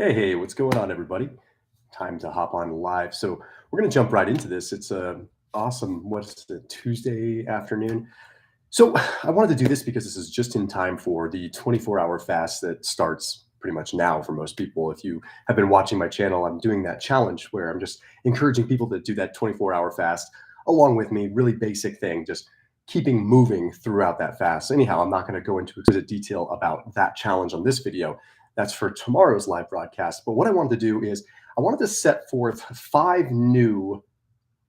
Hey, what's going on, everybody? Time to hop on live. So we're going to jump right into this. It's a awesome, what's the Tuesday afternoon? So I wanted to do this because this is just in time for the 24-hour fast that starts pretty much now for most people. If you have been watching my channel, I'm doing that challenge where I'm just encouraging people to do that 24-hour fast along with me. Really basic thing, just keeping moving throughout that fast. Anyhow, I'm not going to go into exquisite detail about that challenge on this video. That's for tomorrow's live broadcast. But what I wanted to do is I wanted to set forth 5 new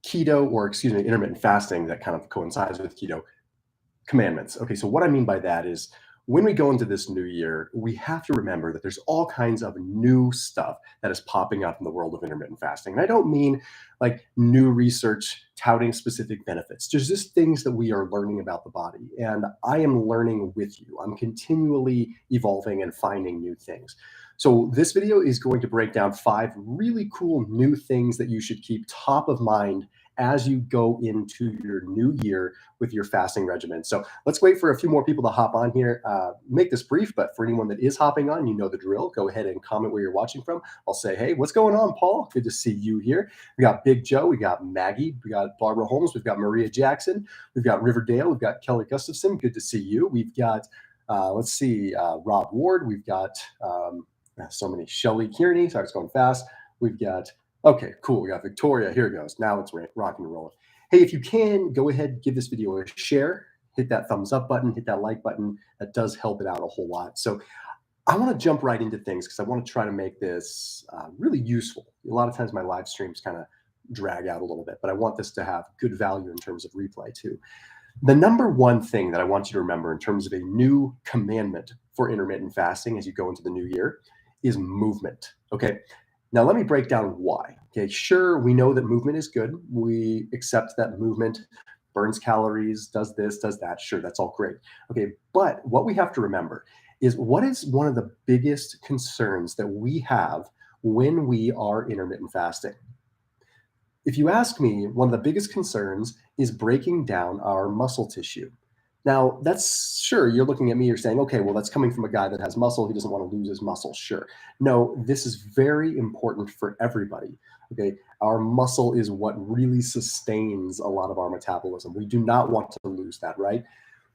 keto, or excuse me, intermittent fasting that kind of coincides with keto commandments. Okay, so what I mean by that is when we go into this new year, we have to remember that there's all kinds of new stuff that is popping up in the world of intermittent fasting. And I don't mean like new research touting specific benefits. There's just things that we are learning about the body. And I am learning with you. I'm continually evolving and finding new things. So this video is going to break down 5 really cool new things that you should keep top of mind as you go into your new year with your fasting regimen. So let's wait for a few more people to hop on here. Make this brief, but for anyone that is hopping on, you know the drill. Go ahead and comment where you're watching from. I'll say, hey, what's going on, Paul? Good to see you here. We got Big Joe, we got Maggie, we got Barbara Holmes, we've got Maria Jackson, we've got Riverdale, we've got Kelly Gustafson. Good to see you. We've got, Rob Ward. We've got so many. Shelly Kearney. Sorry, it's going fast. We've got Okay, cool. We got Victoria. Here it goes. Now it's rocking and rolling. Hey, if you can, go ahead, give this video a share, hit that thumbs up button, hit that like button. That does help it out a whole lot. So I want to jump right into things because I want to try to make this really useful. A lot of times my live streams kind of drag out a little bit, but I want this to have good value in terms of replay too. The number one thing that I want you to remember in terms of a new commandment for intermittent fasting as you go into the new year is movement. Okay. Now, let me break down why. Okay, sure, we know that movement is good. We accept that movement burns calories, does this, does that. Sure, that's all great. Okay, but what we have to remember is what is one of the biggest concerns that we have when we are intermittent fasting? If you ask me, one of the biggest concerns is breaking down our muscle tissue. Now, that's sure, you're looking at me, you're saying, okay, well, that's coming from a guy that has muscle. He doesn't want to lose his muscle. Sure. No, this is very important for everybody. Okay. Our muscle is what really sustains a lot of our metabolism. We do not want to lose that, right?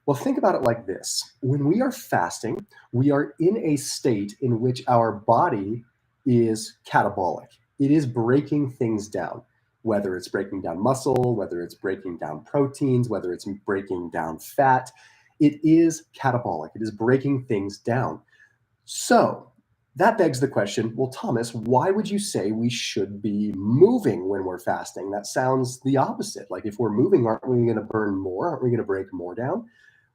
Well, think about it like this. When we are fasting, we are in a state in which our body is catabolic. It is breaking things down, whether it's breaking down muscle, whether it's breaking down proteins, whether it's breaking down fat. It is catabolic. It is breaking things down. So that begs the question, well, Thomas, why would you say we should be moving when we're fasting? That sounds the opposite. Like if we're moving, aren't we going to burn more? Aren't we going to break more down?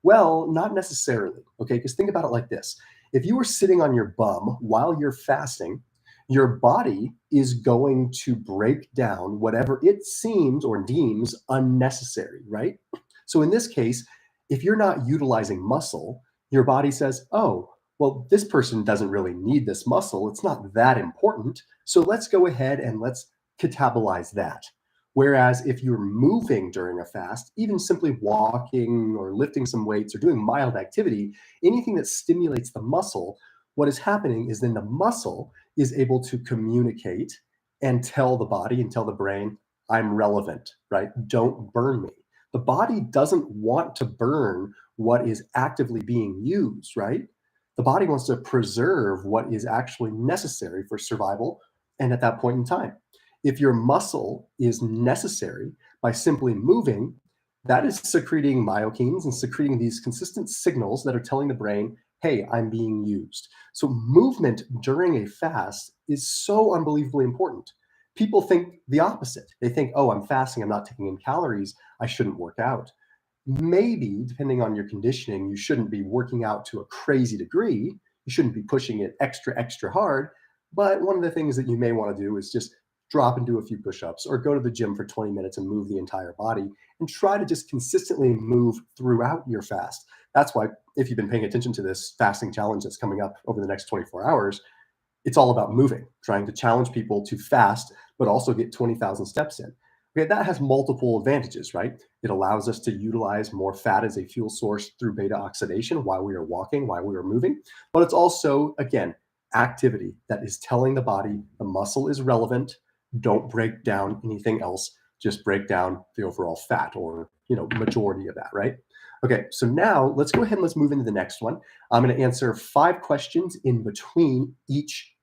Well, not necessarily. Okay, because think about it like this. If you were sitting on your bum while you're fasting, your body is going to break down whatever it seems or deems unnecessary, right? So in this case, if you're not utilizing muscle, your body says, oh, well, this person doesn't really need this muscle. It's not that important. So let's go ahead and let's catabolize that. Whereas if you're moving during a fast, even simply walking or lifting some weights or doing mild activity, anything that stimulates the muscle, what is happening is then the muscle is able to communicate and tell the body and tell the brain, I'm relevant, right? Don't burn me. The body doesn't want to burn what is actively being used, right? The body wants to preserve what is actually necessary for survival and at that point in time. If your muscle is necessary by simply moving, that is secreting myokines and secreting these consistent signals that are telling the brain, hey, I'm being used. So movement during a fast is so unbelievably important. People think the opposite. They think, oh, I'm fasting, I'm not taking in calories, I shouldn't work out. Maybe, depending on your conditioning, you shouldn't be working out to a crazy degree. You shouldn't be pushing it extra, extra hard. But one of the things that you may want to do is just drop and do a few push-ups or go to the gym for 20 minutes and move the entire body and try to just consistently move throughout your fast. That's why if you've been paying attention to this fasting challenge that's coming up over the next 24 hours, it's all about moving, trying to challenge people to fast, but also get 20,000 steps in. Okay, that has multiple advantages, right? It allows us to utilize more fat as a fuel source through beta oxidation while we are walking, while we are moving. But it's also, again, activity that is telling the body the muscle is relevant. Don't break down anything else. Just break down the overall fat, or majority of that, right? Okay, so now let's go ahead and let's move into the next one. I'm going to answer 5 questions in between each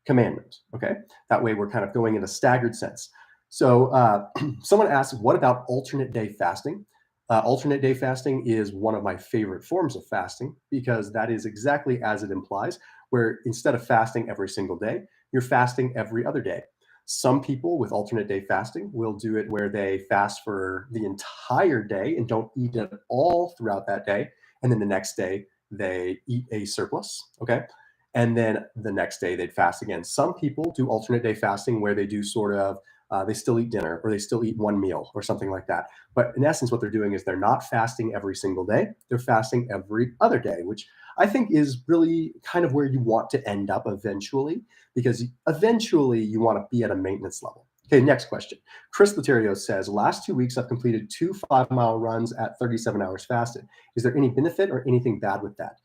commandment. Okay, that way we're kind of going in a staggered sense. So someone asked, what about alternate day fasting? Alternate day fasting is one of my favorite forms of fasting, because that is exactly as it implies, where instead of fasting every single day, you're fasting every other day. Some people with alternate day fasting will do it where they fast for the entire day and don't eat at all throughout that day. And then the next day they eat a surplus. Okay. And then the next day they'd fast again. Some people do alternate day fasting where they do sort of, they still eat dinner, or they still eat one meal or something like that. But in essence, what they're doing is they're not fasting every single day. They're fasting every other day, which I think is really kind of where you want to end up eventually, because eventually you want to be at a maintenance level. Okay, next question. Chris Laterio says, last 2 weeks I've completed 2 5-mile runs at 37 hours fasted. Is there any benefit or anything bad with that?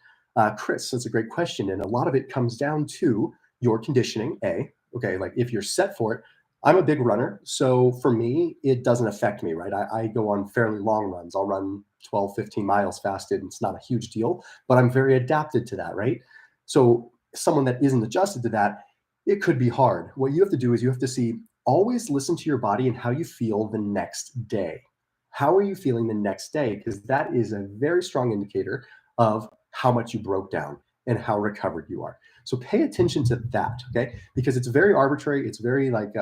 Chris, that's a great question. And a lot of it comes down to your conditioning, okay, like if you're set for it. I'm a big runner, so for me, it doesn't affect me, right? I go on fairly long runs. I'll run 12, 15 miles fasted, and it's not a huge deal, but I'm very adapted to that, right? So someone that isn't adjusted to that, it could be hard. What you have to do is you have to always listen to your body and how you feel the next day. How are you feeling the next day? Because that is a very strong indicator of how much you broke down and how recovered you are. So pay attention to that, okay? Because it's very arbitrary. It's very like,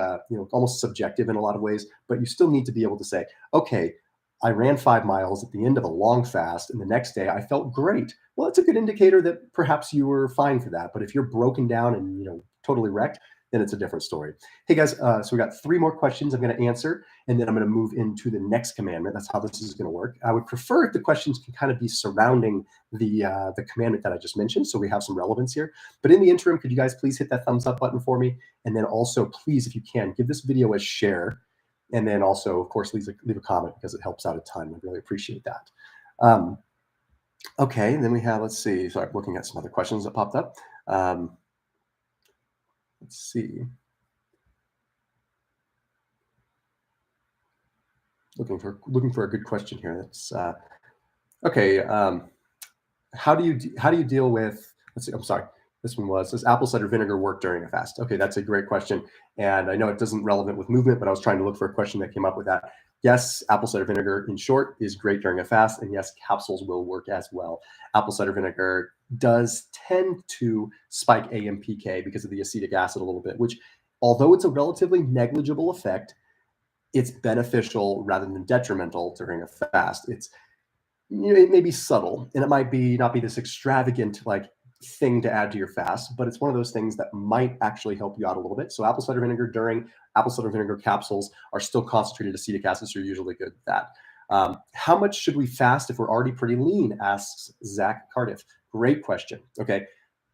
almost subjective in a lot of ways, but you still need to be able to say, okay, I ran 5 miles at the end of a long fast, and the next day I felt great. Well, it's a good indicator that perhaps you were fine for that. But if you're broken down and, totally wrecked, then it's a different story. Hey guys, so we got 3 more questions I'm going to answer, and then I'm going to move into the next commandment. That's how this is going to work. I would prefer if the questions can kind of be surrounding the commandment that I just mentioned, so we have some relevance here. But in the interim, could you guys please hit that thumbs up button for me? And then also, please, if you can, give this video a share. And then also, of course, leave a comment, because it helps out a ton. I really appreciate that. Okay, and then we have, let's see, sorry, looking at some other questions that popped up. Let's see. Looking for a good question here. That's okay. How do you deal with? Let's see. I'm sorry. This one was, does apple cider vinegar work during a fast? Okay, that's a great question, and I know it doesn't relevant with movement, but I was trying to look for a question that came up with that. Yes, apple cider vinegar, in short, is great during a fast, and yes, capsules will work as well. Apple cider vinegar does tend to spike AMPK because of the acetic acid a little bit, which, although it's a relatively negligible effect, it's beneficial rather than detrimental during a fast. It may be subtle, and it might not be this extravagant like thing to add to your fast, but it's one of those things that might actually help you out a little bit. So apple cider vinegar capsules are still concentrated acetic acid, so you're usually good with that. How much should we fast if we're already pretty lean? Asks Zach Cardiff. Great question. Okay.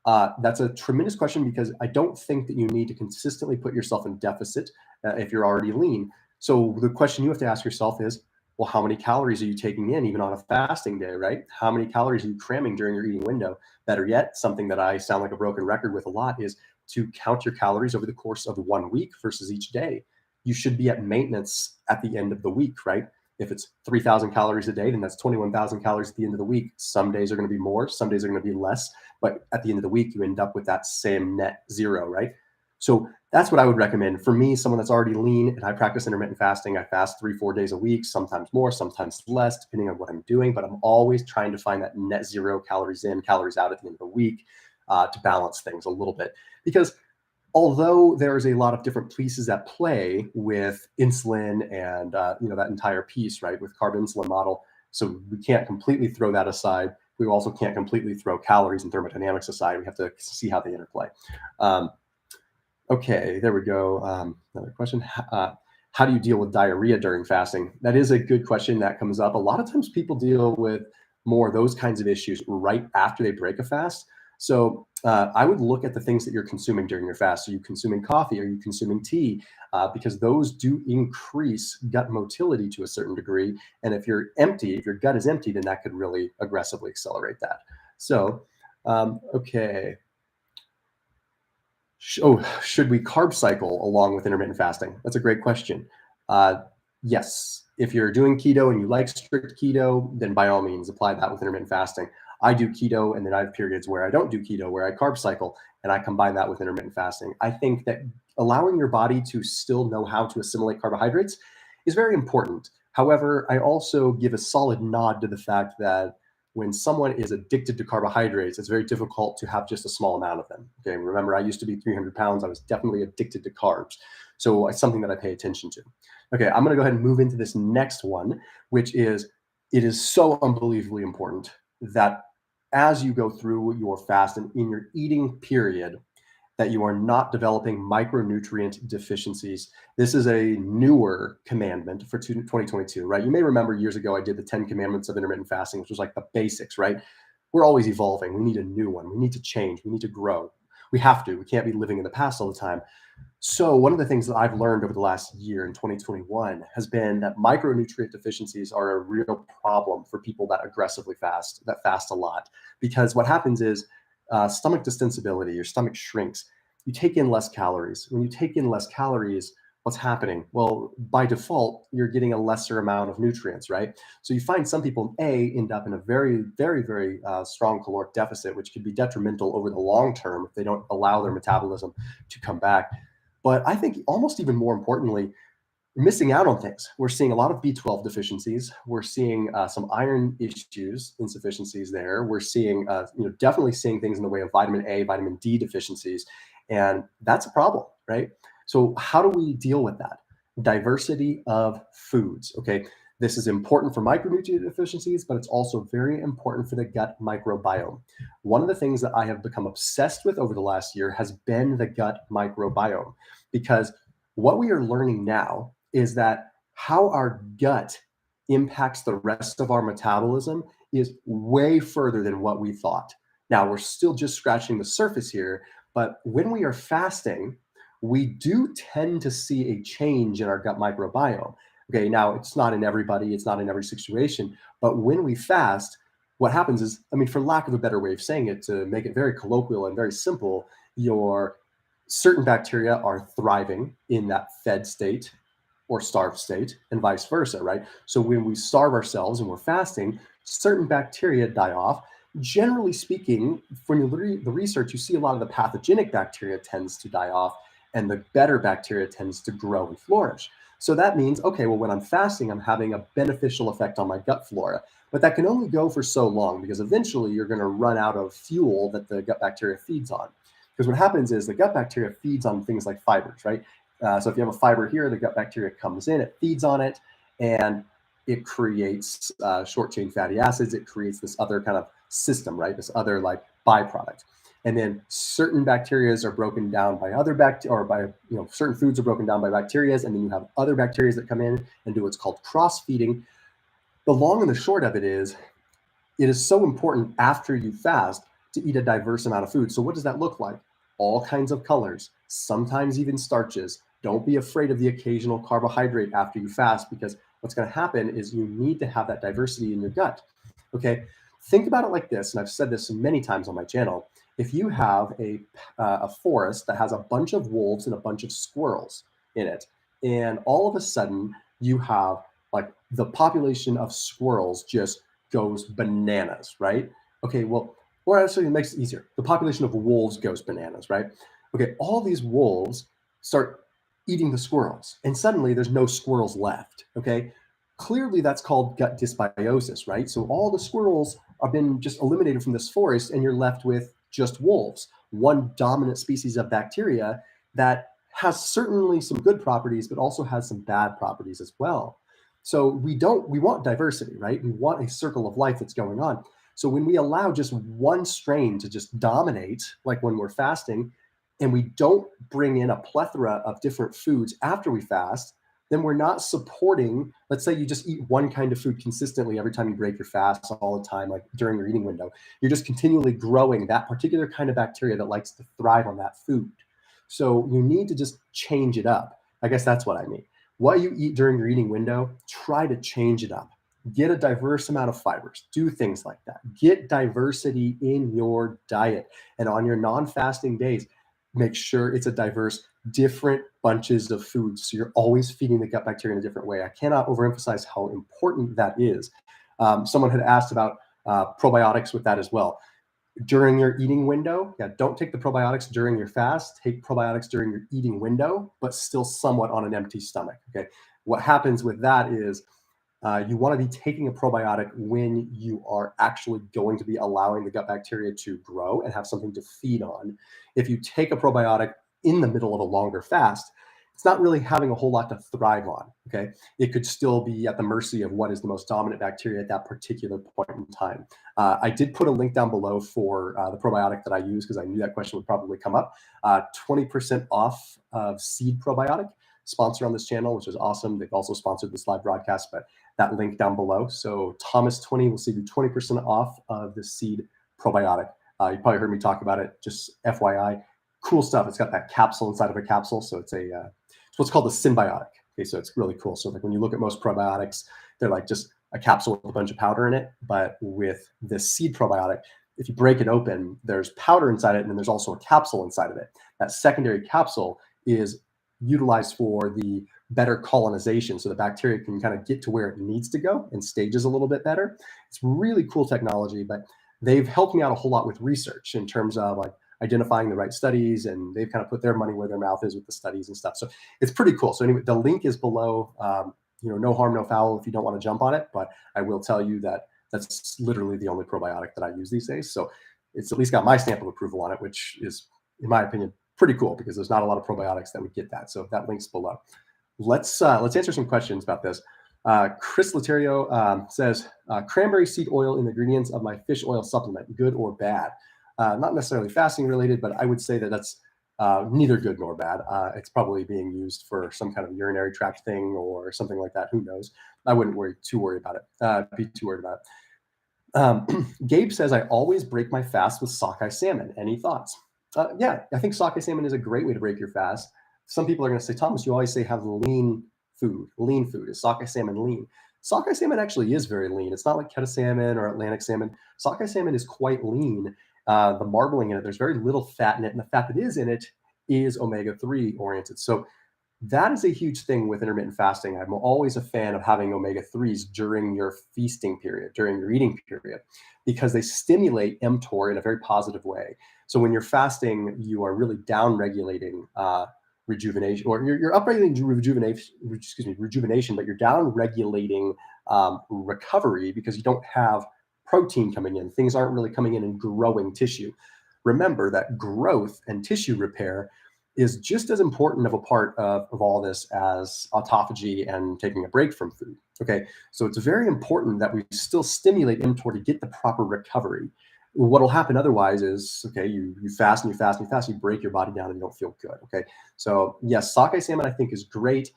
That's a tremendous question, because I don't think that you need to consistently put yourself in deficit if you're already lean. So the question you have to ask yourself is, well, how many calories are you taking in even on a fasting day, right? How many calories are you cramming during your eating window? Better yet, something that I sound like a broken record with a lot is to count your calories over the course of 1 week versus each day. You should be at maintenance at the end of the week, right? If it's 3,000 calories a day, then that's 21,000 calories at the end of the week. Some days are going to be more, some days are going to be less, but at the end of the week, you end up with that same net zero, right? So that's what I would recommend. For me, someone that's already lean, and I practice intermittent fasting, I fast 3-4 days a week, sometimes more, sometimes less, depending on what I'm doing. But I'm always trying to find that net zero, calories in, calories out at the end of the week, to balance things a little bit. Because although there's a lot of different pieces at play with insulin and that entire piece, right, with carb insulin model, so we can't completely throw that aside. We also can't completely throw calories and thermodynamics aside. We have to see how they interplay. Okay, there we go. Another question. How do you deal with diarrhea during fasting? That is a good question that comes up. A lot of times people deal with more of those kinds of issues right after they break a fast. So I would look at the things that you're consuming during your fast. Are you consuming coffee? Are you consuming tea? Because those do increase gut motility to a certain degree. And if your gut is empty, then that could really aggressively accelerate that. So, okay. Should we carb cycle along with intermittent fasting? That's a great question. Uh, yes. If you're doing keto and you like strict keto, then by all means apply that with intermittent fasting. I do keto, and then I have periods where I don't do keto, where I carb cycle, and I combine that with intermittent fasting. I think that allowing your body to still know how to assimilate carbohydrates is very important. However, I also give a solid nod to the fact that when someone is addicted to carbohydrates, it's very difficult to have just a small amount of them. Okay, remember, I used to be 300 pounds. I was definitely addicted to carbs. So it's something that I pay attention to. Okay, I'm going to go ahead and move into this next one, which is it is so unbelievably important that as you go through your fast and in your eating period, that you are not developing micronutrient deficiencies. This is a newer commandment for 2022, right? You may remember years ago I did the 10 commandments of intermittent fasting, which was like the basics, right? We're always evolving. We need a new one. We need to change. We need to grow. We have to. We can't be living in the past all the time. So one of the things that I've learned over the last year in 2021 has been that micronutrient deficiencies are a real problem for people that aggressively fast, that fast a lot. Because what happens is stomach distensibility, your stomach shrinks. You take in less calories. When you take in less calories, what's happening? Well, by default, you're getting a lesser amount of nutrients, right? So you find some people, end up in a very, very, very strong caloric deficit, which could be detrimental over the long term if they don't allow their metabolism to come back. But I think almost even more importantly, we're missing out on things. We're seeing a lot of B12 deficiencies. We're seeing some iron issues, insufficiencies there. We're seeing, definitely seeing things in the way of vitamin A, vitamin D deficiencies, and that's a problem, right? So how do we deal with that? Diversity of foods. Okay, this is important for micronutrient deficiencies, but it's also very important for the gut microbiome. One of the things that I have become obsessed with over the last year has been the gut microbiome, because what we are learning now is that how our gut impacts the rest of our metabolism is way further than what we thought. Now, we're still just scratching the surface here, but when we are fasting, we do tend to see a change in our gut microbiome. Okay, now it's not in everybody, it's not in every situation, but when we fast, what happens is, I mean, for lack of a better way of saying it, to make it very colloquial and very simple, your certain bacteria are thriving in that fed state or starved state, and vice versa, right? So when we starve ourselves and we're fasting, certain bacteria die off. Generally speaking, when you read the research, you see a lot of the pathogenic bacteria tends to die off, and the better bacteria tends to grow and flourish. So that means, okay, well, when I'm fasting, I'm having a beneficial effect on my gut flora. But that can only go for so long, because eventually you're going to run out of fuel that the gut bacteria feeds on. Because what happens is the gut bacteria feeds on things like fibers, right? So if you have a fiber here, the gut bacteria comes in, it feeds on it, and it creates short chain fatty acids. It creates this other kind of system, right? This other like byproduct. And then certain bacteria are broken down by other bacteria, or by, certain foods are broken down by bacteria, and then you have other bacteria that come in and do what's called cross feeding. The long and the short of it is so important after you fast to eat a diverse amount of food. So what does that look like? All kinds of colors, sometimes even starches. Don't be afraid of the occasional carbohydrate after you fast, because what's going to happen is you need to have that diversity in your gut. Okay, think about it like this, and I've said this many times on my channel. If you have a forest that has a bunch of wolves and a bunch of squirrels in it, and all of a sudden you have like the population of squirrels just goes bananas, right? Okay, well, or actually it makes it easier. The population of wolves goes bananas, right? Okay, all these wolves start eating the squirrels, and suddenly there's no squirrels left. Okay, clearly that's called gut dysbiosis, right? So all the squirrels have been just eliminated from this forest, and you're left with just wolves, one dominant species of bacteria that has certainly some good properties, but also has some bad properties as well. So we want diversity, right? We want a circle of life that's going on. So when we allow just one strain to just dominate, like when we're fasting, and we don't bring in a plethora of different foods after we fast, then we're not supporting, let's say you just eat one kind of food consistently every time you break your fast all the time, like during your eating window. You're just continually growing that particular kind of bacteria that likes to thrive on that food. So you need to just change it up. I guess that's what I mean. What you eat during your eating window, try to change it up. Get a diverse amount of fibers. Do things like that. Get diversity in your diet. And on your non-fasting days, make sure it's a diverse, different bunches of foods. So you're always feeding the gut bacteria in a different way. I cannot overemphasize how important that is. Someone had asked about probiotics with that as well. During your eating window, don't take the probiotics during your fast. Take probiotics during your eating window, but still somewhat on an empty stomach. Okay. What happens with that is you want to be taking a probiotic when you are actually going to be allowing the gut bacteria to grow and have something to feed on. If you take a probiotic in the middle of a longer fast, it's not really having a whole lot to thrive on. Okay. It could still be at the mercy of what is the most dominant bacteria at that particular point in time. I did put a link down below for the probiotic that I use because I knew that question would probably come up. 20% off of Seed Probiotic, sponsor on this channel, which is awesome. They've also sponsored this live broadcast, but that link down below. So Thomas20 will save you 20% off of the Seed Probiotic. You probably heard me talk about it, just FYI. Cool stuff. It's got that capsule inside of a capsule. So it's it's what's called a symbiotic. Okay, so it's really cool. So like when you look at most probiotics, they're like just a capsule with a bunch of powder in it. But with this Seed Probiotic, if you break it open, there's powder inside it, and then there's also a capsule inside of it. That secondary capsule is utilized for the better colonization, so the bacteria can kind of get to where it needs to go and stages a little bit better. It's really cool technology, but they've helped me out a whole lot with research in terms of like identifying the right studies, and they've kind of put their money where their mouth is with the studies and stuff. So it's pretty cool. So anyway, the link is below. No harm, no foul if you don't want to jump on it, but I will tell you that that's literally the only probiotic that I use these days. So it's at least got my stamp of approval on it, which is, in my opinion, pretty cool because there's not a lot of probiotics that would get that. So that link's below. Let's answer some questions about this. Chris Laterio says, cranberry seed oil in the ingredients of my fish oil supplement, good or bad? Not necessarily fasting related, but I would say that that's neither good nor bad. It's probably being used for some kind of urinary tract thing or something like that. Who knows? I wouldn't be too worried about it. Gabe says, I always break my fast with sockeye salmon. Any thoughts? Yeah, I think sockeye salmon is a great way to break your fast. Some people are going to say, Thomas, you always say have lean food. Lean food. Is sockeye salmon lean? Sockeye salmon actually is very lean. It's not like Keta salmon or Atlantic salmon. Sockeye salmon is quite lean. The marbling in it, there's very little fat in it, and the fat that is in it is omega-3 oriented. So that is a huge thing with intermittent fasting. I'm always a fan of having omega-3s during your feasting period, during your eating period, because they stimulate mTOR in a very positive way. So when you're fasting, you are really down-regulating rejuvenation, or you're upregulating rejuvenation, but you're down-regulating recovery because you don't have protein coming in. Things aren't really coming in and growing tissue. Remember that growth and tissue repair is just as important of a part of all this as autophagy and taking a break from food. Okay, so it's very important that we still stimulate mTOR to get the proper recovery. What will happen otherwise is, okay, you fast and you fast and you fast, you break your body down and you don't feel good. Okay, so yes, sockeye salmon I think is great.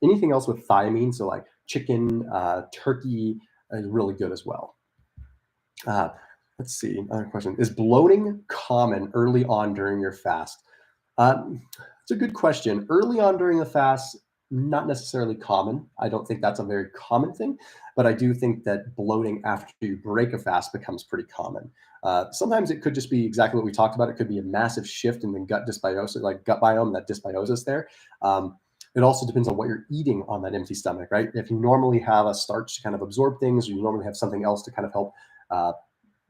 Anything else with thiamine, so like chicken, turkey, is really good as well. Let's see, another question. Is bloating common early on during your fast? It's a good question. Early on during the fast, not necessarily common. I don't think that's a very common thing, but I do think that bloating after you break a fast becomes pretty common. Sometimes it could just be exactly what we talked about. It could be a massive shift in the gut dysbiosis, like gut biome, that dysbiosis there. It also depends on what you're eating on that empty stomach, right? If you normally have a starch to kind of absorb things, or you normally have something else to kind of help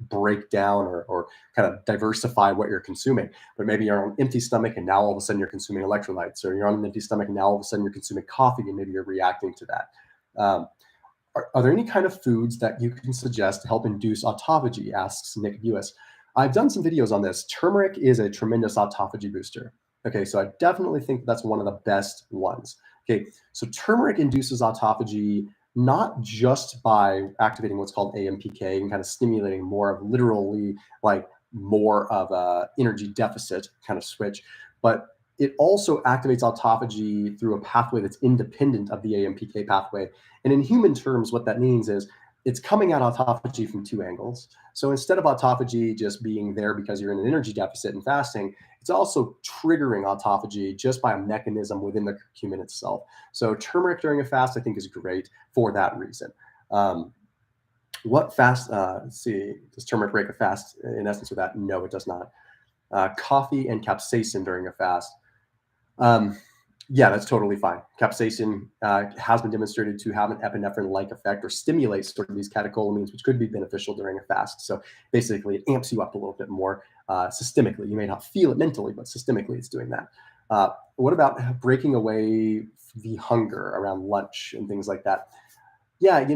break down or kind of diversify what you're consuming, but maybe you're on an empty stomach and now all of a sudden you're consuming electrolytes, or you're on an empty stomach and now all of a sudden you're consuming coffee and maybe you're reacting to that. Are there any kind of foods that you can suggest to help induce autophagy, asks Nick Buis. I've done some videos on this. Turmeric is a tremendous autophagy booster. Okay, so I definitely think that's one of the best ones. Okay, so turmeric induces autophagy not just by activating what's called AMPK and kind of stimulating more of literally like more of a energy deficit kind of switch, but it also activates autophagy through a pathway that's independent of the AMPK pathway. And in human terms, what that means is it's coming at autophagy from two angles. So instead of autophagy just being there because you're in an energy deficit and fasting, it's also triggering autophagy just by a mechanism within the curcumin itself. So turmeric during a fast, I think, is great for that reason. What fast, let's see, does turmeric break a fast in essence with that? No, it does not. Coffee and capsaicin during a fast. Um, yeah, that's totally fine. Capsaicin has been demonstrated to have an epinephrine-like effect or stimulate sort of these catecholamines, which could be beneficial during a fast. So basically, it amps you up a little bit more systemically. You may not feel it mentally, but systemically, it's doing that. What about breaking away the hunger around lunch and things like that? Yeah,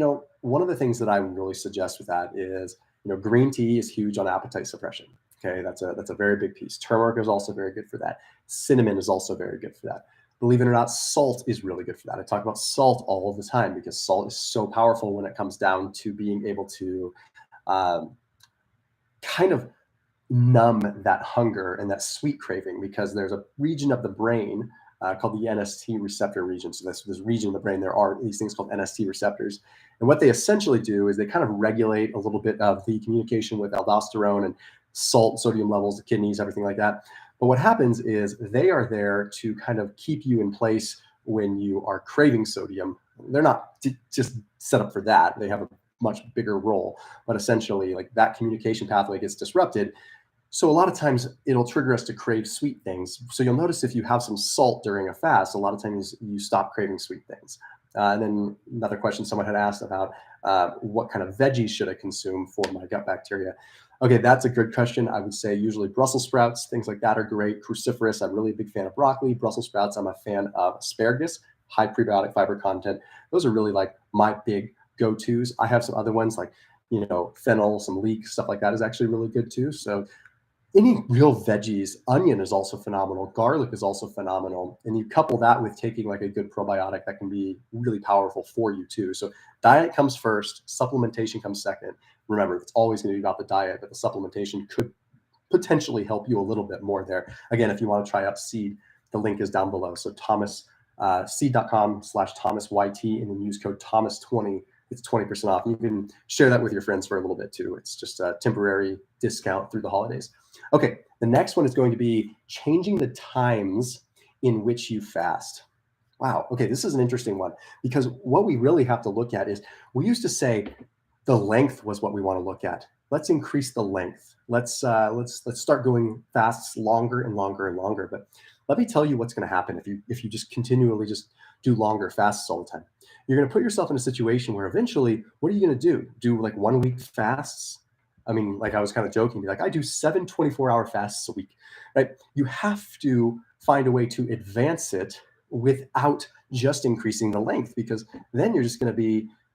one of the things that I would really suggest with that is, green tea is huge on appetite suppression. Okay, that's a very big piece. Turmeric is also very good for that. Cinnamon is also very good for that. Believe it or not, salt is really good for that. I talk about salt all of the time because salt is so powerful when it comes down to being able to um, kind of numb that hunger and that sweet craving, because there's a region of the brain called the NST receptor region. So this region of the brain, there are these things called NST receptors. And what they essentially do is they kind of regulate a little bit of the communication with aldosterone and salt, sodium levels, the kidneys, everything like that. But what happens is they are there to kind of keep you in place when you are craving sodium. They're not just set up for that. They have a much bigger role, but essentially like that communication pathway gets disrupted. So a lot of times it'll trigger us to crave sweet things. So you'll notice if you have some salt during a fast, a lot of times you stop craving sweet things. And then another question someone had asked about what kind of veggies should I consume for my gut bacteria? Okay, that's a good question. I would say usually Brussels sprouts, things like that are great. Cruciferous, I'm really a big fan of broccoli. Brussels sprouts, I'm a fan of asparagus, high prebiotic fiber content. Those are really like my big go-tos. I have some other ones like, fennel, some leek, stuff like that is actually really good too. So any real veggies, onion is also phenomenal. Garlic is also phenomenal. And you couple that with taking like a good probiotic, that can be really powerful for you too. So diet comes first, supplementation comes second. Remember, it's always going to be about the diet, but the supplementation could potentially help you a little bit more there. Again, if you want to try out seed, the link is down below. So seed.com/ThomasYT, and then use code Thomas20. It's 20% off. You can share that with your friends for a little bit too. It's just a temporary discount through the holidays. Okay, the next one is going to be changing the times in which you fast. Wow. Okay, this is an interesting one, because what we really have to look at is, we used to say the length was what we want to look at. Let's increase the length. Let's start going fasts longer and longer and longer. But let me tell you what's going to happen if you just continually just do longer fasts all the time. You're going to put yourself in a situation where eventually, what are you going to do? Do like 1 week fasts? I mean, like I was kind of joking, be like, I do 7 24-hour fasts a week, right? You have to find a way to advance it without just increasing the length, because then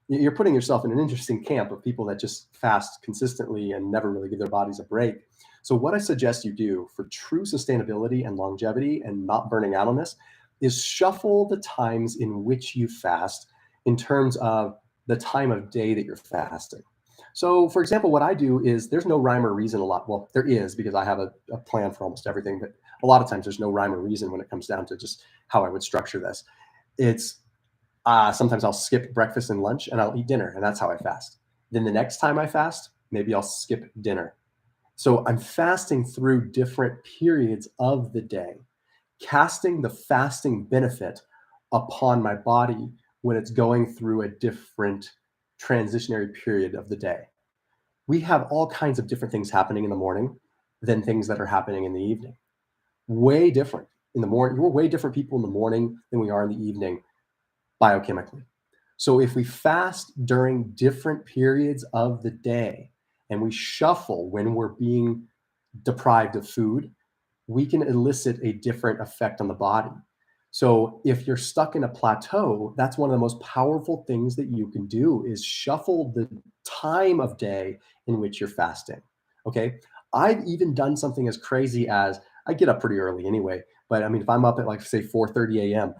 you're putting yourself in an interesting camp of people that just fast consistently and never really give their bodies a break. So what I suggest you do for true sustainability and longevity and not burning out on this is shuffle the times in which you fast in terms of the time of day that you're fasting. So, for example, what I do is, there's no rhyme or reason a lot. Well, there is, because I have a plan for almost everything, but a lot of times there's no rhyme or reason when it comes down to just how I would structure this. It's sometimes I'll skip breakfast and lunch and I'll eat dinner, and that's how I fast. Then the next time I fast, maybe I'll skip dinner. So I'm fasting through different periods of the day, casting the fasting benefit upon my body when it's going through a different transitionary period of the day. We have all kinds of different things happening in the morning than things that are happening in the evening. Way different. In the morning, we're way different people in the morning than we are in the evening biochemically. So if we fast during different periods of the day and we shuffle when we're being deprived of food, we can elicit a different effect on the body. So if you're stuck in a plateau, that's one of the most powerful things that you can do, is shuffle the time of day in which you're fasting. Okay. I've even done something as crazy as, I get up pretty early anyway, but I mean, if I'm up at like say 4:30 a.m.,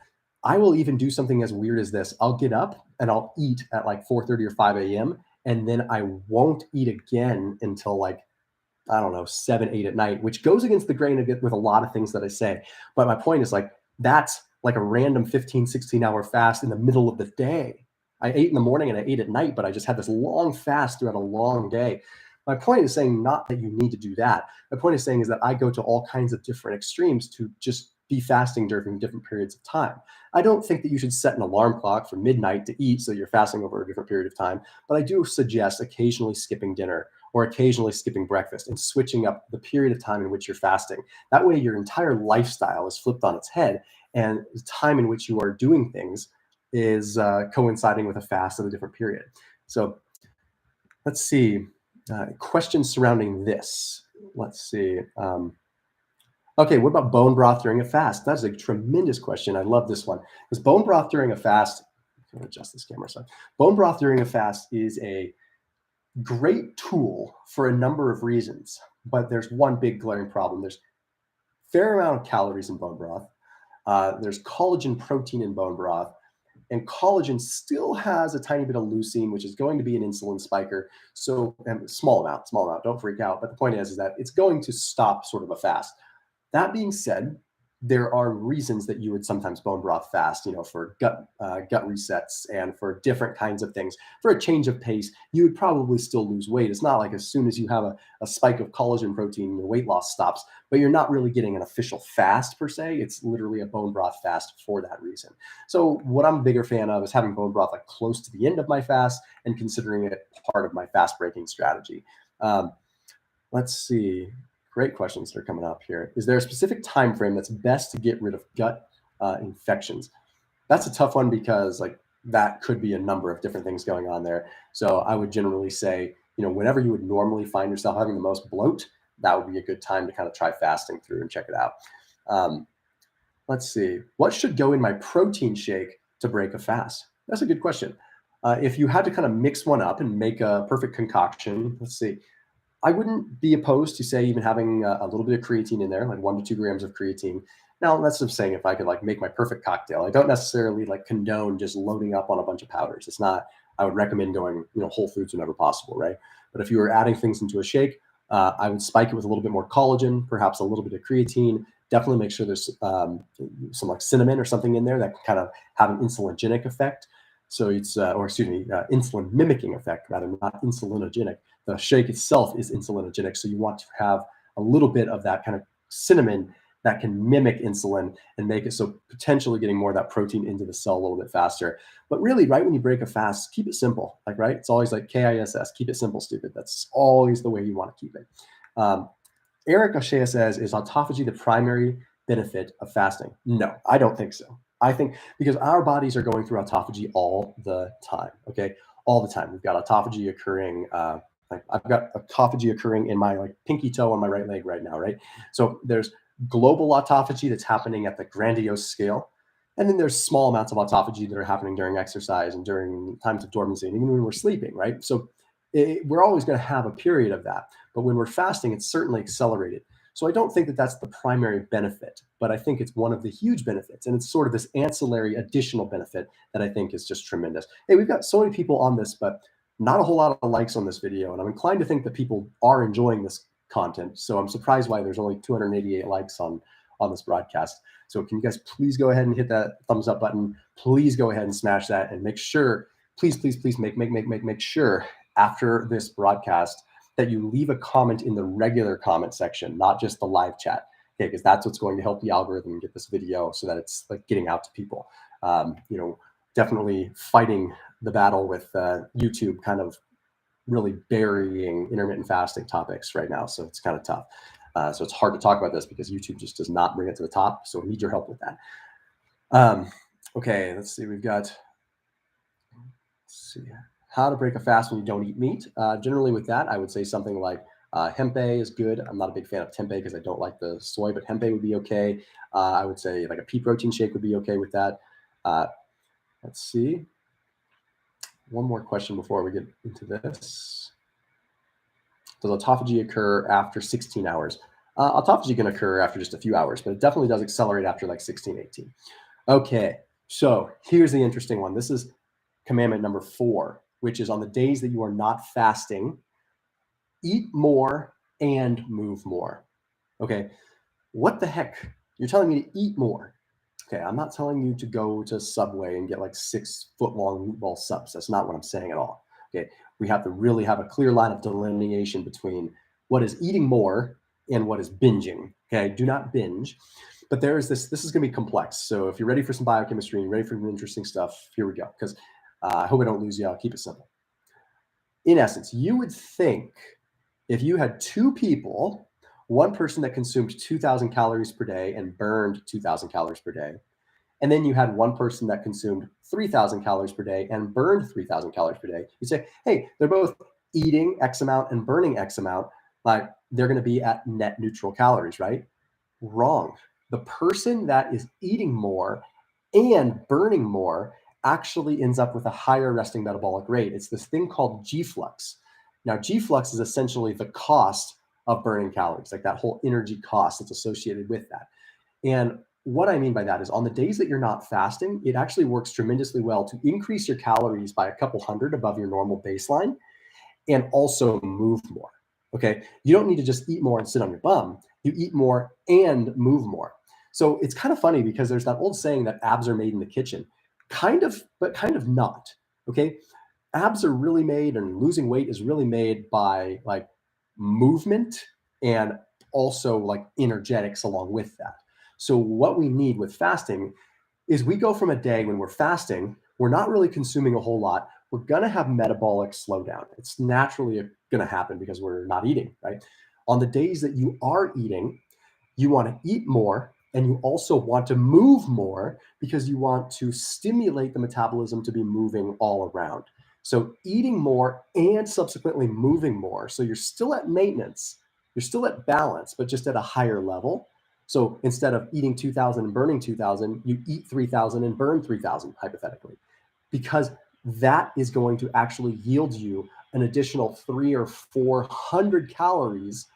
I will even do something as weird as this. I'll get up and I'll eat at like 4:30 or 5 a.m. And then I won't eat again until like, I don't know, 7, 8 at night, which goes against the grain with a lot of things that I say. But my point is, like, that's like a random 15, 16-hour fast in the middle of the day. I ate in the morning and I ate at night, but I just had this long fast throughout a long day. My point is saying not that you need to do that. My point is saying is that I go to all kinds of different extremes to just be fasting during different periods of time. I don't think that you should set an alarm clock for midnight to eat so you're fasting over a different period of time, but I do suggest occasionally skipping dinner or occasionally skipping breakfast and switching up the period of time in which you're fasting. That way, your entire lifestyle is flipped on its head, and the time in which you are doing things is coinciding with a fast at a different period. So let's see. Questions surrounding this. Let's see. Okay, what about bone broth during a fast? That's a tremendous question. I love this one. Because bone broth during a fast, I'm going to adjust this camera. So, bone broth during a fast is a great tool for a number of reasons, but there's one big glaring problem. There's a fair amount of calories in bone broth. There's collagen protein in bone broth, and collagen still has a tiny bit of leucine, which is going to be an insulin spiker. So, small amount, don't freak out. But the point is that it's going to stop sort of a fast. That being said, there are reasons that you would sometimes bone broth fast, for gut resets and for different kinds of things. For a change of pace, you would probably still lose weight. It's not like as soon as you have a spike of collagen protein, your weight loss stops, but you're not really getting an official fast per se. It's literally a bone broth fast for that reason. So what I'm a bigger fan of is having bone broth like close to the end of my fast and considering it part of my fast breaking strategy. Let's see. Great questions that are coming up here. Is there a specific time frame that's best to get rid of gut infections? That's a tough one because that could be a number of different things going on there. So I would generally say, whenever you would normally find yourself having the most bloat, that would be a good time to kind of try fasting through and check it out. Let's see. What should go in my protein shake to break a fast? That's a good question. If you had to kind of mix one up and make a perfect concoction, let's see. I wouldn't be opposed to, say, even having a little bit of creatine in there, like 1 to 2 grams of creatine. Now, that's just saying if I could make my perfect cocktail. I don't necessarily condone just loading up on a bunch of powders. It's not. I would recommend going, whole foods whenever possible, right? But if you were adding things into a shake, I would spike it with a little bit more collagen, perhaps a little bit of creatine. Definitely make sure there's some cinnamon or something in there that can kind of have an insulinogenic effect. So it's, insulin mimicking effect, rather, not insulinogenic. The shake itself is insulinogenic. So you want to have a little bit of that kind of cinnamon that can mimic insulin and make it so potentially getting more of that protein into the cell a little bit faster. But really, right when you break a fast, keep it simple. Right? It's always KISS, keep it simple, stupid. That's always the way you want to keep it. Eric O'Shea says, is autophagy the primary benefit of fasting? No, I don't think so. I think because our bodies are going through autophagy all the time, okay? All the time. We've got autophagy occurring. I've got autophagy occurring in my pinky toe on my right leg right now, right? So there's global autophagy that's happening at the grandiose scale. And then there's small amounts of autophagy that are happening during exercise and during times of dormancy, and even when we're sleeping, right? So we're always going to have a period of that. But when we're fasting, it's certainly accelerated. So I don't think that that's the primary benefit, but I think it's one of the huge benefits. And it's sort of this ancillary additional benefit that I think is just tremendous. Hey, we've got so many people on this, but not a whole lot of likes on this video. And I'm inclined to think that people are enjoying this content. So I'm surprised why there's only 288 likes on this broadcast. So can you guys please go ahead and hit that thumbs up button? Please go ahead and smash that and make sure, please make sure after this broadcast that you leave a comment in the regular comment section, not just the live chat, okay? Because that's what's going to help the algorithm get this video so that it's getting out to people. Definitely fighting the battle with YouTube kind of really burying intermittent fasting topics right now. So it's kind of tough. So it's hard to talk about this because YouTube just does not bring it to the top. So we need your help with that. Okay, let's see. We've got, how to break a fast when you don't eat meat. Generally with that, I would say something like tempeh is good. I'm not a big fan of tempeh because I don't like the soy, but tempeh would be okay. I would say a pea protein shake would be okay with that. Let's see. One more question before we get into this. Does autophagy occur after 16 hours? Autophagy can occur after just a few hours, but it definitely does accelerate after 16, 18. Okay, so here's the interesting one. This is commandment number 4, which is on the days that you are not fasting, eat more and move more. Okay, what the heck? You're telling me to eat more. Okay, I'm not telling you to go to Subway and get 6-foot-long meatball subs. That's not what I'm saying at all. Okay, we have to really have a clear line of delineation between what is eating more and what is binging. Okay, do not binge. But there is this is going to be complex. So if you're ready for some biochemistry and ready for some interesting stuff, here we go. Because I hope I don't lose you. I'll keep it simple. In essence, you would think If you had two people, one person that consumed 2,000 calories per day and burned 2,000 calories per day, and then you had one person that consumed 3,000 calories per day and burned 3,000 calories per day, you say, hey, they're both eating X amount and burning X amount, like they're going to be at net neutral calories, right? Wrong. The person that is eating more and burning more actually ends up with a higher resting metabolic rate. It's this thing called G-flux. Now, G-flux is essentially the cost of burning calories, like that whole energy cost that's associated with that. And what I mean by that is on the days that you're not fasting, it actually works tremendously well to increase your calories by a couple hundred above your normal baseline and also move more. Okay. You don't need to just eat more and sit on your bum. You eat more and move more. So it's kind of funny because there's that old saying that abs are made in the kitchen, kind of, but kind of not. Okay. Abs are really made, and losing weight is really made by like movement and also like energetics along with that. So what we need with fasting is we go from a day when we're fasting, we're not really consuming a whole lot. We're going to have metabolic slowdown. It's naturally going to happen because we're not eating, right? On the days that you are eating, you want to eat more and you also want to move more because you want to stimulate the metabolism to be moving all around. So eating more and subsequently moving more. So you're still at maintenance, you're still at balance, but just at a higher level. So instead of eating 2,000 and burning 2,000, you eat 3,000 and burn 3,000 hypothetically, because that is going to actually yield you an additional 300 or 400 calories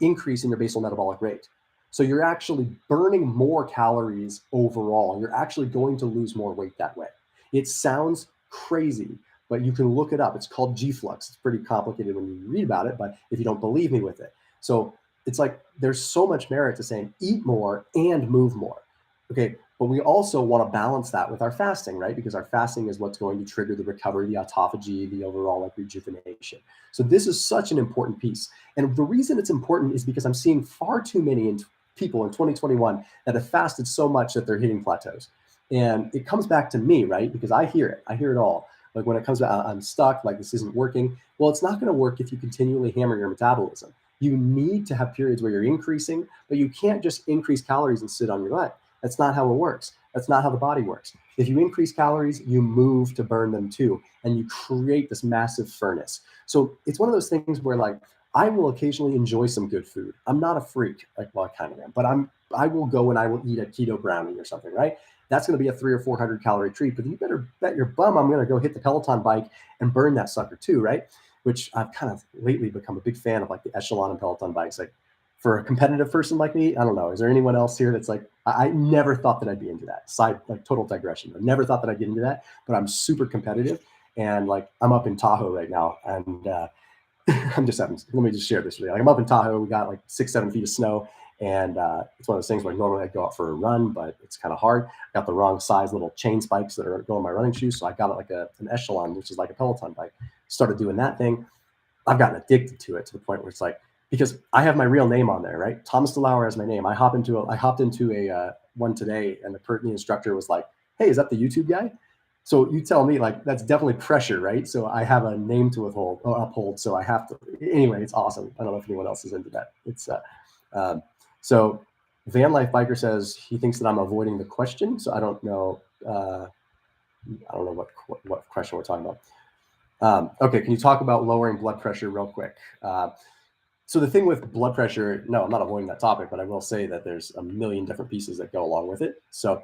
increase in your basal metabolic rate. So you're actually burning more calories overall. You're actually going to lose more weight that way. It sounds crazy, but you can look it up. It's called G-flux. It's pretty complicated when you read about it, but if you don't believe me with it. So it's like there's so much merit to saying eat more and move more. Okay, but we also want to balance that with our fasting, right? Because our fasting is what's going to trigger the recovery, the autophagy, the overall like rejuvenation. So this is such an important piece. And the reason it's important is because I'm seeing far too many people in 2021 that have fasted so much that they're hitting plateaus. And it comes back to me, right? Because I hear it all. Like when it comes to I'm stuck, like this isn't working. Well, it's not going to work if you continually hammer your metabolism. You need to have periods where you're increasing, but you can't just increase calories and sit on your butt. That's not how it works. That's not how the body works. If you increase calories, you move to burn them too, and you create this massive furnace. So it's one of those things where like I will occasionally enjoy some good food. I'm not a freak, like well, I kind of am, but I will go and I will eat a keto brownie or something, right? That's going to be a 300 or 400 calorie treat, but you better bet your bum I'm going to go hit the Peloton bike and burn that sucker too, right? Which I've kind of lately become a big fan of, like the Echelon and Peloton bikes. Like for a competitive person like me, I don't know. Is there anyone else here that's like, I never thought that I'd be into that. Side, like total digression. I never thought that I'd get into that, but I'm super competitive. And like, I'm up in Tahoe right now. And I'm just having, let me just share this with you. Like I'm up in Tahoe. We got like 6-7 feet of snow. And it's one of those things where normally I'd go out for a run, but it's kind of hard. I got the wrong size little chain spikes that are going in my running shoes. So I got it like an Echelon, which is like a Peloton bike. Started doing that thing. I've gotten addicted to it to the point where it's like, because I have my real name on there, right? Thomas DeLauer as my name. I hopped into a one today, and the instructor was like, "Hey, is that the YouTube guy?" So you tell me, like, that's definitely pressure, right? So I have a name to uphold. So I have to. Anyway, it's awesome. I don't know if anyone else is into that. It's so Van Life Biker says he thinks that I'm avoiding the question. So I don't know. I don't know what question we're talking about. Okay, can you talk about lowering blood pressure real quick? So the thing with blood pressure, no, I'm not avoiding that topic, but I will say that there's a million different pieces that go along with it. So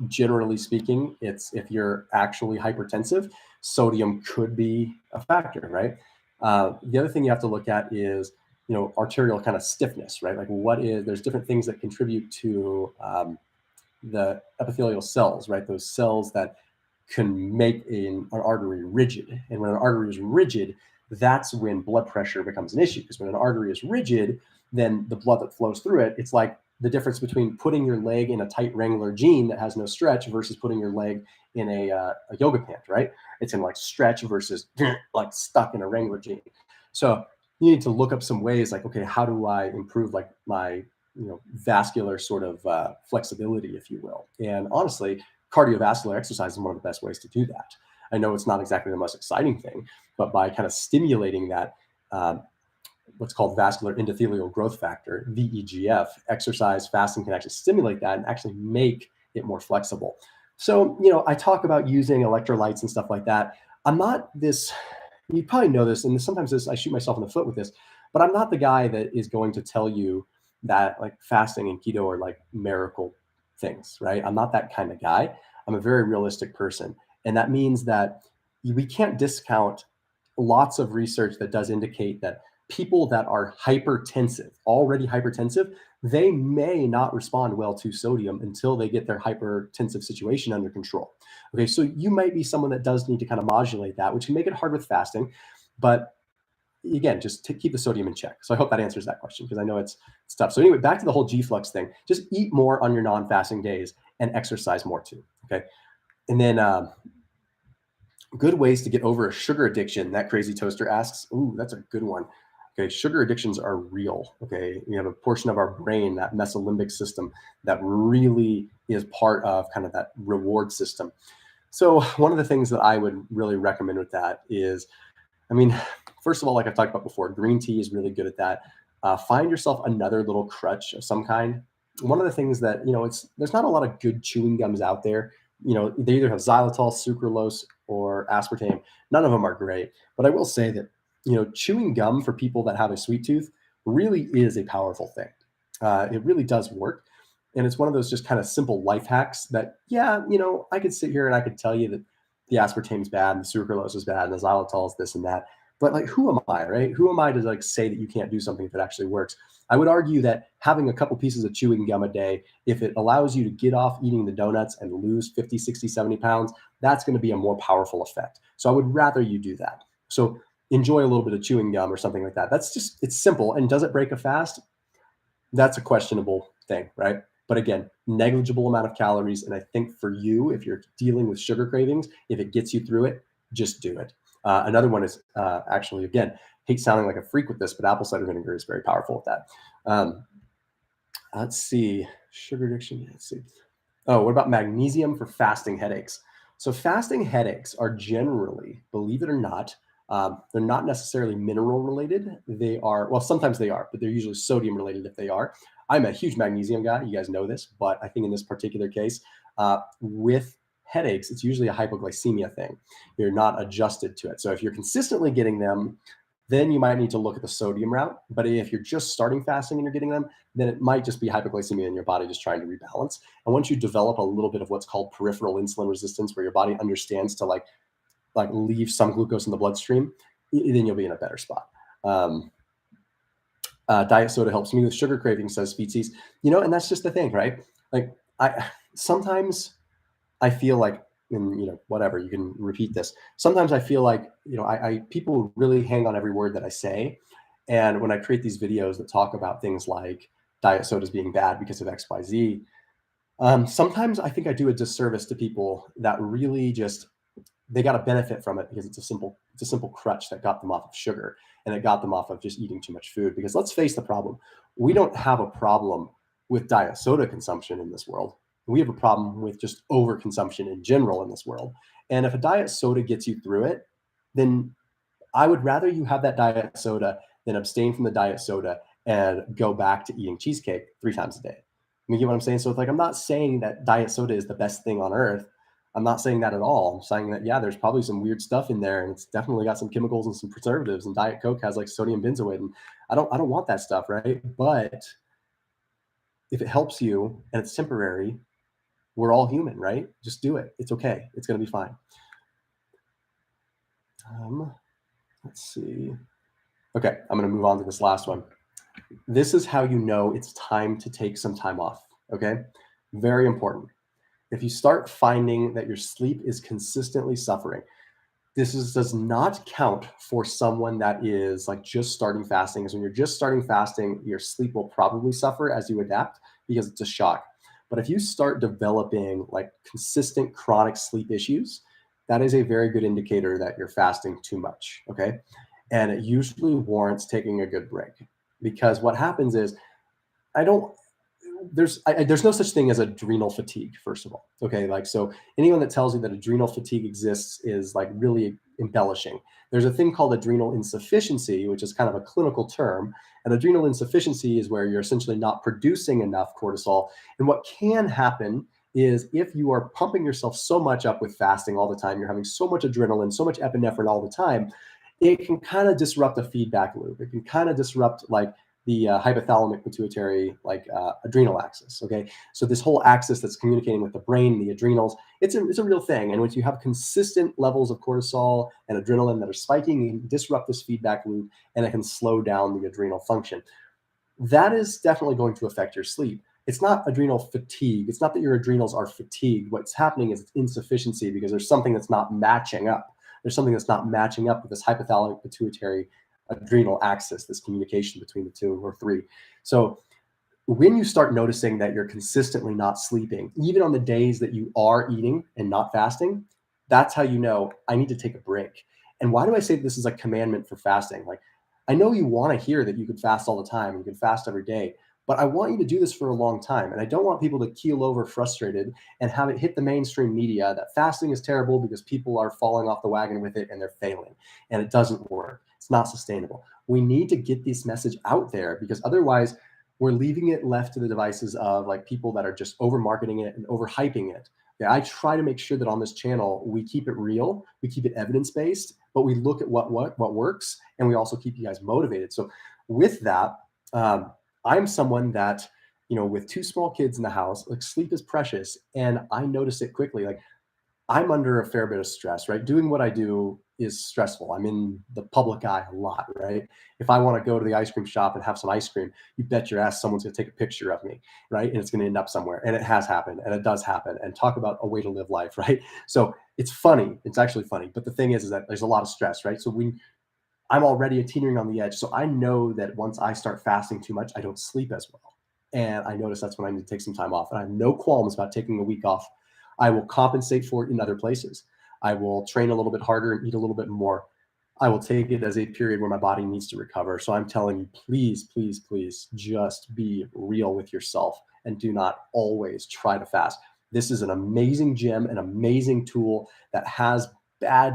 generally speaking, it's if you're actually hypertensive, sodium could be a factor, right? The other thing you have to look at is, arterial kind of stiffness, right? Like there's different things that contribute to the epithelial cells, right? Those cells that can make an artery rigid. And when an artery is rigid, that's when blood pressure becomes an issue. Because when an artery is rigid, then the blood that flows through it, it's like the difference between putting your leg in a tight Wrangler jean that has no stretch versus putting your leg in a yoga pant, right? It's in like stretch versus like stuck in a Wrangler jean. So you need to look up some ways like, okay, how do I improve like my vascular sort of flexibility, if you will? And honestly, cardiovascular exercise is one of the best ways to do that. I know it's not exactly the most exciting thing, but by kind of stimulating that, what's called vascular endothelial growth factor, VEGF. Exercise, fasting can actually stimulate that and actually make it more flexible. So, I talk about using electrolytes and stuff like that. I'm not this, you probably know this, and sometimes I shoot myself in the foot with this, but I'm not the guy that is going to tell you that like fasting and keto are like miracle things, right? I'm not that kind of guy. I'm a very realistic person. And that means that we can't discount lots of research that does indicate that people that are hypertensive, already hypertensive, they may not respond well to sodium until they get their hypertensive situation under control. Okay, so you might be someone that does need to kind of modulate that, which can make it hard with fasting. But again, just to keep the sodium in check. So I hope that answers that question, because I know it's tough. So anyway, back to the whole G-Flux thing. Just eat more on your non-fasting days and exercise more too, okay? And then good ways to get over a sugar addiction, that crazy toaster asks. Ooh, that's a good one. Okay, sugar addictions are real, okay? We have a portion of our brain, that mesolimbic system, that really is part of kind of that reward system. So one of the things that I would really recommend with that is, first of all, like I've talked about before, green tea is really good at that. Find yourself another little crutch of some kind. One of the things that, there's not a lot of good chewing gums out there. They either have xylitol, sucralose, or aspartame. None of them are great. But I will say that, chewing gum for people that have a sweet tooth really is a powerful thing. It really does work. And it's one of those just kind of simple life hacks that, I could sit here and I could tell you that the aspartame is bad and the sucralose is bad and the xylitol is this and that. But like, who am I, right? Who am I to like say that you can't do something if it actually works? I would argue that having a couple pieces of chewing gum a day, if it allows you to get off eating the donuts and lose 50, 60, 70 pounds, that's going to be a more powerful effect. So I would rather you do that. So enjoy a little bit of chewing gum or something like that. It's simple. And does it break a fast? That's a questionable thing, right? But again, negligible amount of calories. And I think for you, if you're dealing with sugar cravings, if it gets you through it, just do it. Another one is actually, again, hate sounding like a freak with this, but apple cider vinegar is very powerful with that. Let's see, sugar addiction. Let's see. Oh, what about magnesium for fasting headaches? So fasting headaches are generally, believe it or not, they're not necessarily mineral related. They are, well, sometimes they are, but they're usually sodium related if they are. I'm a huge magnesium guy. You guys know this, but I think in this particular case, with headaches, it's usually a hypoglycemia thing. You're not adjusted to it. So if you're consistently getting them, then you might need to look at the sodium route. But if you're just starting fasting and you're getting them, then it might just be hypoglycemia in your body just trying to rebalance. And once you develop a little bit of what's called peripheral insulin resistance, where your body understands to like leave some glucose in the bloodstream, then you'll be in a better spot. Diet soda helps me with sugar cravings, says Feetsies. And that's just the thing, right? Like sometimes I feel like, and whatever, you can repeat this. Sometimes I feel like, people really hang on every word that I say. And when I create these videos that talk about things like diet sodas being bad because of XYZ, sometimes I think I do a disservice to people that really just, they got to benefit from it because it's a simple crutch that got them off of sugar, and it got them off of just eating too much food. Because let's face the problem, we don't have a problem with diet soda consumption in this world. We have a problem with just overconsumption in general in this world. And if a diet soda gets you through it, then I would rather you have that diet soda than abstain from the diet soda and go back to eating cheesecake 3 times a day. You get what I'm saying? So it's like, I'm not saying that diet soda is the best thing on earth. I'm not saying that at all. I'm saying that, yeah, there's probably some weird stuff in there, and it's definitely got some chemicals and some preservatives, and Diet Coke has like sodium benzoate, and I don't want that stuff, right? But if it helps you and it's temporary, we're all human, right? Just do it. It's okay. It's going to be fine. Let's see. Okay, I'm going to move on to this last one. This is how you know it's time to take some time off, okay? Very important. If you start finding that your sleep is consistently suffering, does not count for someone that is like just starting fasting. Because when you're just starting fasting, your sleep will probably suffer as you adapt because it's a shock. But if you start developing like consistent chronic sleep issues, that is a very good indicator that you're fasting too much, okay? And it usually warrants taking a good break, because what happens is, there's no such thing as adrenal fatigue, first of all. Okay, like, so anyone that tells you that adrenal fatigue exists is like really embellishing. There's a thing called adrenal insufficiency, which is kind of a clinical term. And adrenal insufficiency is where you're essentially not producing enough cortisol. And what can happen is if you are pumping yourself so much up with fasting all the time, you're having so much adrenaline, so much epinephrine all the time, it can kind of disrupt the feedback loop. It can kind of disrupt like the hypothalamic pituitary adrenal axis. Okay, so this whole axis that's communicating with the brain, the adrenals, it's a real thing. And once you have consistent levels of cortisol and adrenaline that are spiking, you can disrupt this feedback loop, and it can slow down the adrenal function. That is definitely going to affect your sleep. It's not adrenal fatigue. It's not that your adrenals are fatigued. What's happening is it's insufficiency because there's something that's not matching up. There's something that's not matching up with this hypothalamic pituitary adrenal axis, this communication between the two or three. So when you start noticing that you're consistently not sleeping, even on the days that you are eating and not fasting, that's how you know I need to take a break. And why do I say this is a commandment for fasting? Like, I know you want to hear that you could fast all the time, you could fast every day, but I want you to do this for a long time. And I don't want people to keel over frustrated and have it hit the mainstream media that fasting is terrible because people are falling off the wagon with it and they're failing. And it doesn't work. It's not sustainable. We need to get this message out there because otherwise we're leaving it left to the devices of like people that are just over marketing it and overhyping it. Yeah, I try to make sure that on this channel, we keep it real, we keep it evidence-based, but we look at what works, and we also keep you guys motivated. So with that, I'm someone that, with two small kids in the house, like sleep is precious, and I notice it quickly. Like, I'm under a fair bit of stress, right? Doing what I do is stressful. I'm in the public eye a lot, right? If I want to go to the ice cream shop and have some ice cream, you bet your ass someone's going to take a picture of me, right? And it's going to end up somewhere. And it has happened, and it does happen. And talk about a way to live life, right? So it's funny. It's actually funny. But the thing is that there's a lot of stress, right? So I'm already teetering on the edge. So I know that once I start fasting too much, I don't sleep as well. And I notice that's when I need to take some time off. And I have no qualms about taking a week off. I will compensate for it in other places. I will train a little bit harder and eat a little bit more. I will take it as a period where my body needs to recover. So I'm telling you, please, please, please just be real with yourself and do not always try to fast. This is an amazing gem, an amazing tool that has I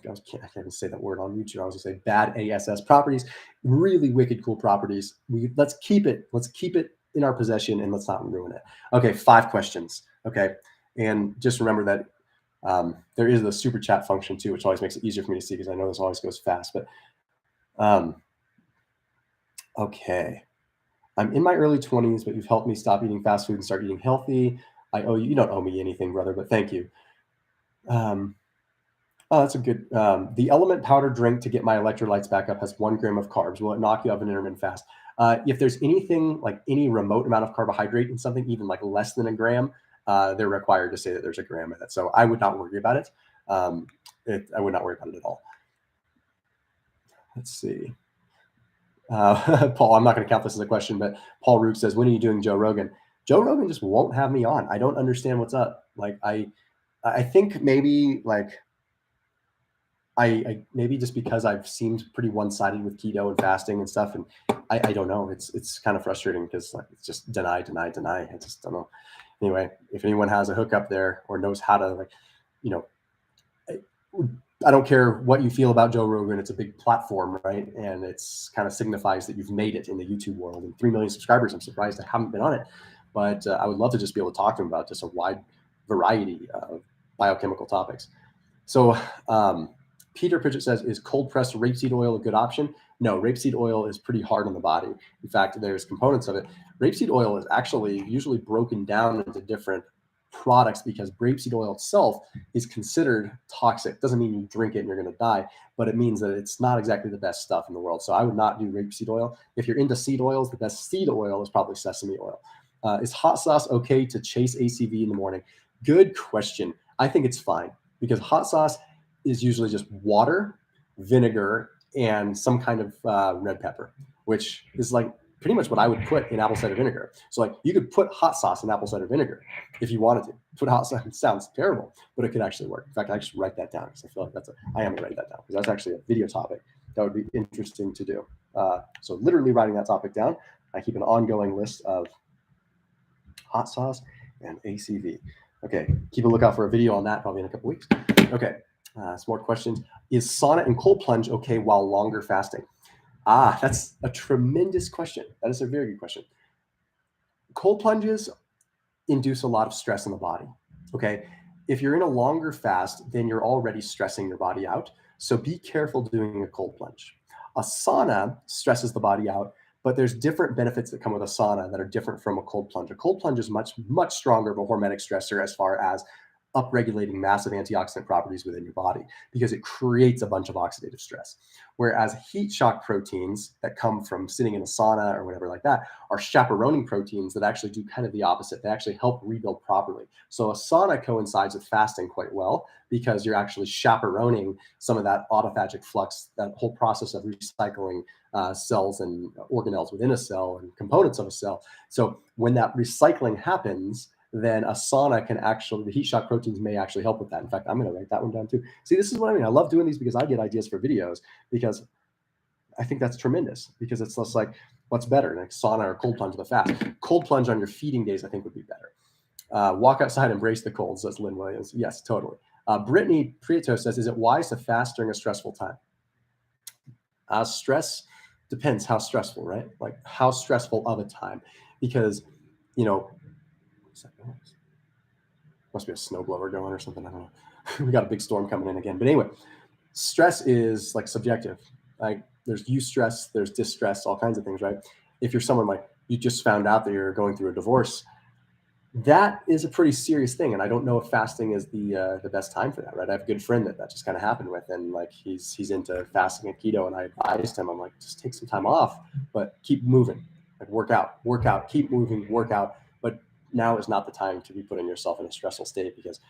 can't even say that word on YouTube. I was going to say bad ASS properties, really wicked cool properties. Let's keep it in our possession and let's not ruin it. Okay, 5 questions. Okay, and just remember that there is the super chat function too, which always makes it easier for me to see because I know this always goes fast. But okay, I'm in my early 20s, but you've helped me stop eating fast food and start eating healthy. I owe you. You don't owe me anything, brother, but thank you. Oh, that's a good. The Element powder drink to get my electrolytes back up has 1 gram of carbs. Will it knock you off an intermittent fast? If there's anything like any remote amount of carbohydrate in something, even like less than a gram, they're required to say that there's a gram in it. So I would not worry about it. I would not worry about it at all. Let's see. Paul, I'm not going to count this as a question, but Paul Rook says, when are you doing Joe Rogan? Joe Rogan just won't have me on. I don't understand what's up. Like, I think maybe like, I maybe just because I've seemed pretty one-sided with keto and fasting and stuff, and I don't know. It's kind of frustrating because like it's just deny. I just don't know. Anyway, if anyone has a hookup there or knows how to I don't care what you feel about Joe Rogan. It's a big platform, right? And it's kind of signifies that you've made it in the YouTube world. And 3 million subscribers. I'm surprised I haven't been on it, but I would love to just be able to talk to him about just a wide variety of biochemical topics. So. Peter Pritchett says, is cold pressed rapeseed oil a good option? No, rapeseed oil is pretty hard on the body. In fact, there's components of it. Rapeseed oil is actually usually broken down into different products because rapeseed oil itself is considered toxic. Doesn't mean you drink it and you're going to die, but it means that it's not exactly the best stuff in the world. So I would not do rapeseed oil. If you're into seed oils, the best seed oil is probably sesame oil. Is hot sauce okay to chase ACV in the morning? Good question. I think it's fine because hot sauce is usually just water, vinegar, and some kind of red pepper, which is like pretty much what I would put in apple cider vinegar. So like you could put hot sauce in apple cider vinegar if you wanted to. Put hot sauce, it sounds terrible, but it could actually work. In fact, I should write that down because I feel like I am going to write that down because that's actually a video topic that would be interesting to do. So literally writing that topic down, I keep an ongoing list of hot sauce and ACV. Okay, keep a lookout for a video on that probably in a couple weeks. Okay, some more questions. Is sauna and cold plunge okay while longer fasting? That's a tremendous question. That is a very good question. Cold plunges induce a lot of stress in the body. Okay. If you're in a longer fast, then you're already stressing your body out. So be careful doing a cold plunge. A sauna stresses the body out, but there's different benefits that come with a sauna that are different from a cold plunge. A cold plunge is much, much stronger of a hormetic stressor as far as upregulating massive antioxidant properties within your body because it creates a bunch of oxidative stress. Whereas heat shock proteins that come from sitting in a sauna or whatever like that are chaperoning proteins that actually do kind of the opposite. They actually help rebuild properly. So a sauna coincides with fasting quite well because you're actually chaperoning some of that autophagic flux, that whole process of recycling cells and organelles within a cell and components of a cell. So when that recycling happens, then a sauna can actually, the heat shock proteins may actually help with that. In fact, I'm going to write that one down too. See, this is what I mean. I love doing these because I get ideas for videos because I think that's tremendous because it's less like, what's better, like sauna or cold plunge with a fast? Cold plunge on your feeding days, I think would be better. Walk outside, embrace the cold, says Lynn Williams. Yes, totally. Brittany Prieto says, is it wise to fast during a stressful time? Stress depends how stressful, right? Like how stressful of a time, because, you know, must be a snowblower going or something. I don't know. We got a big storm coming in again. But anyway, stress is like subjective. Like there's eustress, there's distress, all kinds of things, right? If you're someone like you just found out that you're going through a divorce, that is a pretty serious thing. And I don't know if fasting is the best time for that, right? I have a good friend that just kind of happened with, and like he's into fasting and keto, and I advised him, I'm like, just take some time off, but keep moving, like work out, keep moving, work out. But now is not the time to be putting yourself in a stressful state because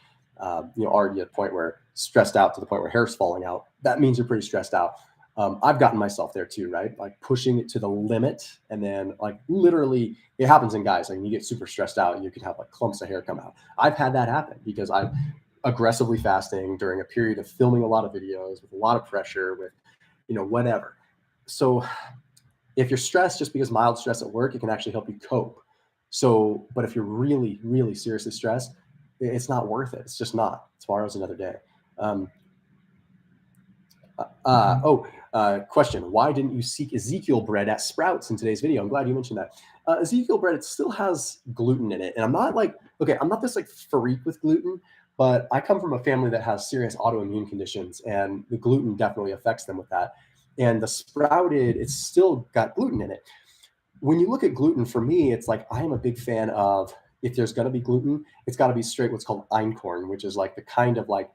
already at a point where stressed out to the point where hair's falling out, that means you're pretty stressed out. I've gotten myself there too, right? Like pushing it to the limit, and then like literally it happens in guys. Like you get super stressed out and you can have like clumps of hair come out. I've had that happen because I'm aggressively fasting during a period of filming a lot of videos with a lot of pressure with, whatever. So if you're stressed just because mild stress at work, it can actually help you cope. So, but if you're really, really seriously stressed, it's not worth it. It's just not. Tomorrow's another day. Question. Why didn't you seek Ezekiel bread at Sprouts in today's video? I'm glad you mentioned that. Ezekiel bread, it still has gluten in it. And I'm not this like freak with gluten, but I come from a family that has serious autoimmune conditions, and the gluten definitely affects them with that. And the Sprouted, it's still got gluten in it. When you look at gluten, for me, it's like I am a big fan of, if there's going to be gluten, it's got to be straight what's called einkorn, which is like the kind of like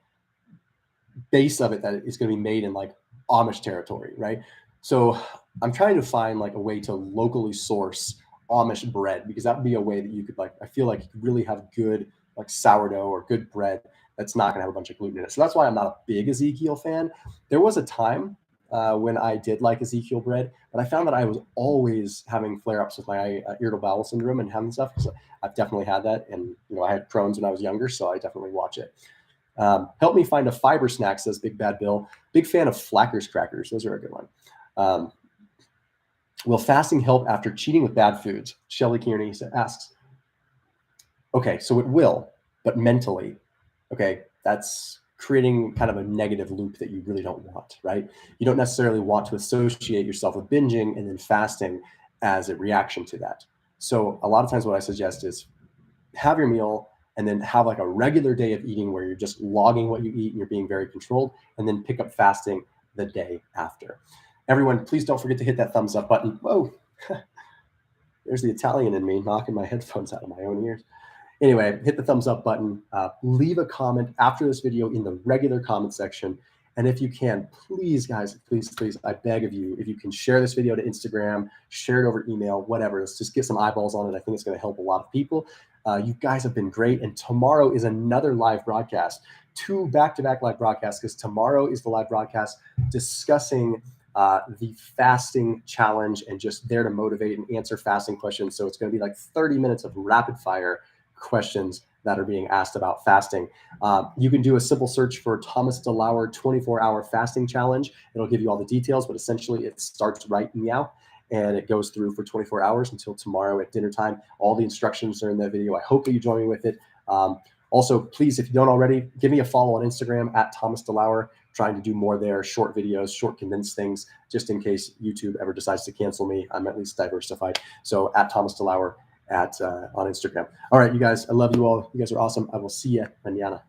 base of it that is going to be made in like Amish territory, right? So I'm trying to find like a way to locally source Amish bread, because that would be a way that you could, like, I feel like you could really have good like sourdough or good bread that's not going to have a bunch of gluten in it. So that's why I'm not a big Ezekiel fan. There was a time when I did like Ezekiel bread, but I found that I was always having flare-ups with my irritable bowel syndrome and having stuff. So I've definitely had that. And, I had Crohn's when I was younger, so I definitely watch it. Help me find a fiber snack, says Big Bad Bill. Big fan of Flackers crackers. Those are a good one. Will fasting help after cheating with bad foods? Shelly Kearney asks. Okay, so it will, but mentally, okay, that's creating kind of a negative loop that you really don't want, right? You don't necessarily want to associate yourself with binging and then fasting as a reaction to that. So a lot of times what I suggest is have your meal and then have like a regular day of eating where you're just logging what you eat and you're being very controlled, and then pick up fasting the day after. Everyone, please don't forget to hit that thumbs up button. Whoa, there's the Italian in me knocking my headphones out of my own ears. Anyway, hit the thumbs up button, leave a comment after this video in the regular comment section. And if you can, please, guys, please, I beg of you, if you can share this video to Instagram, share it over email, whatever. Let's just get some eyeballs on it. I think it's going to help a lot of people. You guys have been great. And tomorrow is another live broadcast, 2 back-to-back live broadcasts, because tomorrow is the live broadcast discussing the fasting challenge and just there to motivate and answer fasting questions. So it's going to be like 30 minutes of rapid fire questions that are being asked about fasting. You can do a simple search for Thomas DeLauer 24-hour fasting challenge. It'll give you all the details, but essentially it starts right now. and it goes through for 24 hours until tomorrow at dinner time. All the instructions are in that video. I hope that you join me with it. Also, please, if you don't already, give me a follow on Instagram at Thomas DeLauer. Trying to do more there, short videos, short condensed things, just in case YouTube ever decides to cancel me. I'm at least diversified. So at Thomas DeLauer on Instagram. All right, you guys, I love you all. You guys are awesome. I will see you mañana.